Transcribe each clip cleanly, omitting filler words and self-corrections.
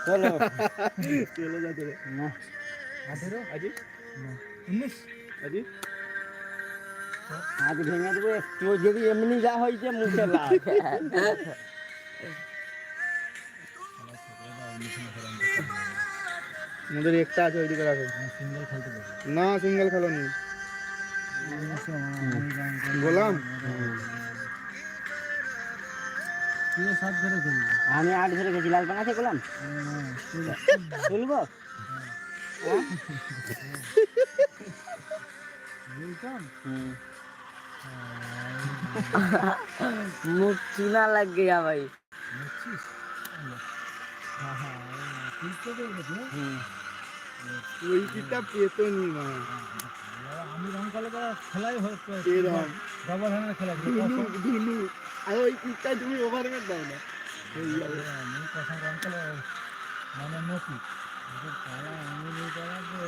চলো চলে যাচ্ছে রে। না 18 আজি না 19 আজি আজ ভেঙে দেবো একটু যদি এমনি যা হয়েছে মুখে লাগ আমাদের একটা আছে ওইদিকে রাখো সিঙ্গেল খেলতে পারো না সিঙ্গেল খেলো নি গোলাম তুই 7 ধরে খেলবি আমি 8 ধরে গেছি লাল পানা আছে গোলাম তুলবো मुख चूना लग गया भाई ওই কিটা পেতো নি না আমি রং কালো খেলাই হচ্ছে এরকম ডাবল হ্যান্ডের খেলা ধুনু আর ওই কিটা তুমি ওভারমেট দাও না হয়ে যাবে আমি কথা রং কালো মানে নকি খেলা আমি নিয়ে যাবো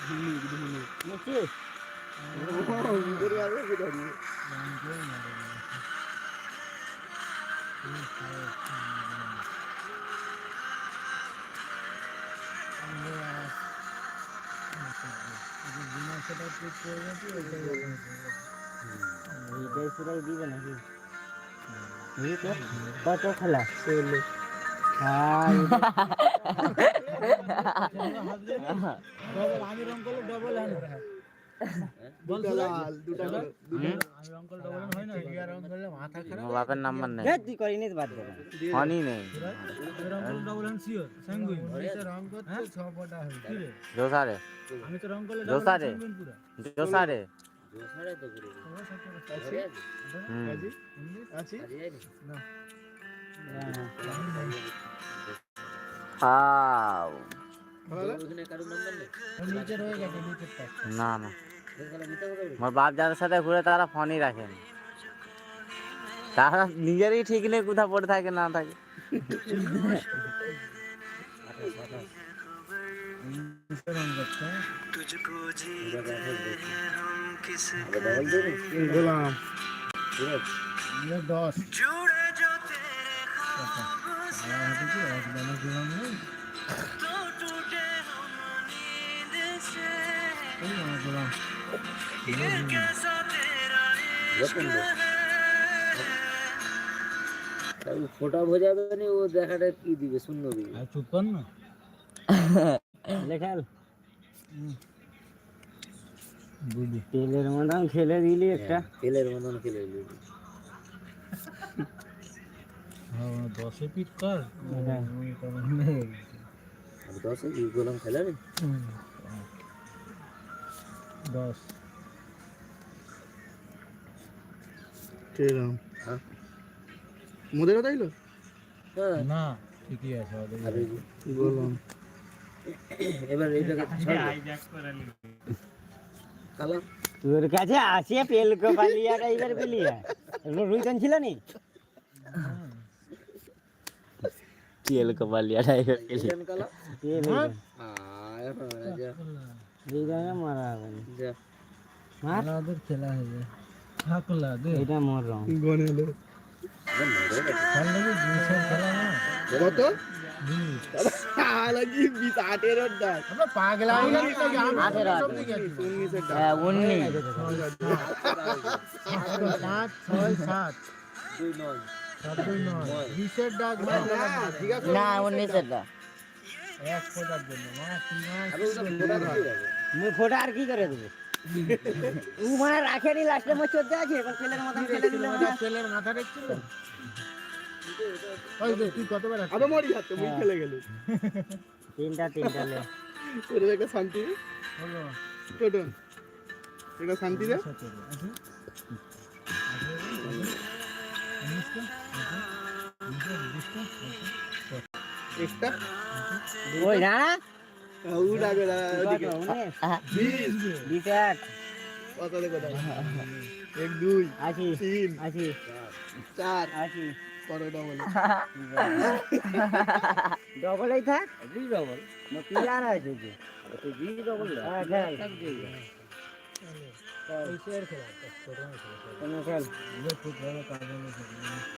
ধুনু ধুনু মুছিস ভিতরে আসবে কি দাঁড়িয়ে এইটাই পুরাই দিবে নাকি কত খেলা চলো আমি রং করলে ডবল হ্যান্ড দুটা বাপের নাম্বার নেই তুই করিনি বাদ দেবে ফোনই নেই জোসারে আমি তো রং করলে জোসারে জোসারে আছি হাও নিচে রয়ে গেছে নিচেরটা না না আমার বাপ যাদের সাথে ঘুরে তারা ফোনই রাখেন তারা নিজেরই ঠিক নেই কোথা পড়ে থাকে না থাকে গোলাম 10 ফোটা বোঝাবে না ও দেখাটা কি দিবে শূন্য দিবে আর চুপ কর না লেখাল বুঝলি তেলের মতন খেলে দিলি একটা তেলের মতন খেলে দিলি হ্যাঁ 10 পিট কর হ্যাঁ। 10 কি গোলাম খেলে রে 10 তেরাম মোদের তাইলো না ঠিকই আছে আরে গোলাম এবার এইটাকে কালা তোর কাছে আসে পেলকো পালিয়া এবার পেলিয়া রুইতন ছিল নি তেল কপালিয়া টাইপের কেন কালা এইটাকে মারা হবে না যা মার ওদের খেলা হয়ে যায় থাকলা দে এটা মোর রং গনেলো খেলা না কত লাগি 20 18 ডাক আমরা পাগলা হয়ে গেছি নাকি আমি 18 সব দিকে 19 ডাক হ্যাঁ 19 5 6 7 2 9 7 2 9 20 ডাক ঠিক আছে না 19 এটা এক ফোটার জন্য না আরে ওটা ফোটা দিতে যাবে মুই ফোটা আর কি করে দেব ও মানে রাখেনি লাস্টে মই চোদ্দে আছে এখন ছেলের মতন খেলে দিলে মানে ছেলের মাথা দেখছিল ওই দেখ তুই কতবার আবে মরি হাতে মুই খেলে গেল তিনটা লে তোর একটা শান্তি হলো টোটন এটা শান্তি রে একটা ওই না না উড়া গেল ওদিকে 20 18 কত দেখো দাও 1 2 80 3 80 4 80 করোটা বলে ডবল এই থাক দুই ডবল mo পিলার আছে যে তো দুই ডবল হ্যাঁ খেল ওই শেয়ার খেলা কোনো খেল যে ফুটবল কাজ